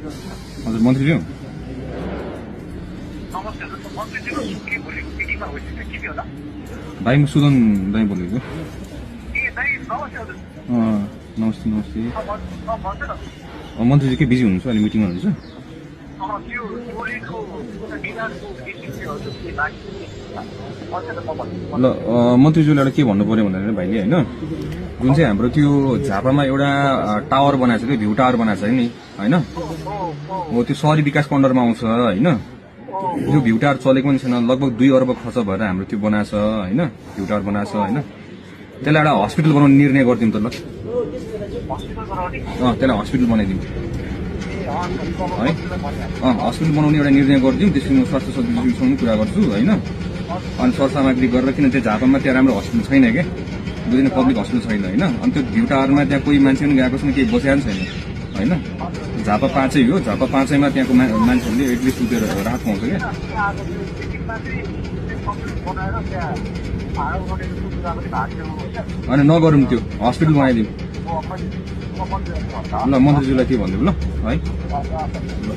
हजुर मन्त्रीज्यू भाइ म सुदन दाई बोलेको नमस्ते नमस्ते मन्त्रीजी के बिजी हुनुहुन्छ अहिले मिटिङमा हुनुहुन्छ ल मन्त्रीज्यूले एउटा के भन्नु पर्यो भन्दाखेरि भाइले होइन जुन चाहिँ हाम्रो त्यो झापामा एउटा टावर बनाएको छ कि भ्यू टावर बनाएको छ नि होइन हो त्यो सहरी विकासको अन्डरमा आउँछ होइन त्यो भ्यू टावर चलेको पनि छैन लगभग 2 अर्ब खर्च भएर हाम्रो त्यो बनाएको छ होइन भ्यू टावर बनाएको छ होइन त्यसलाई एउटा हस्पिटल बनाउने निर्णय गरिदिउँ त ल त्यसलाई हस्पिटल बनाइदिउँ है हस्पिटल बनाउने एउटा निर्णय गरिदिउँ त्यसपछि म स्वास्थ्य सचिवसँग कुरा गर्छु होइन अनि सरसामग्री गरेर किन त्यो झापामा त्यहाँ राम्रो हस्पिटल छैन क्या बुझ्ने पब्लिक हस्पिटल छैन होइन अनि त्यो भ्यू टावरमा त्यहाँ कोही मान्छे पनि गएको छैन केही बसेको छैन होइन झापा 5 हो झापा 5 त्यहाँको मान्छेहरूले एटलिस्ट उठेर राहत पाउँछ क्या अनि नगरौँ त्यो हस्पिटल बनाइदिउँ ल मन्त्रीज्यूलाई के भनिदिउँ ल है ल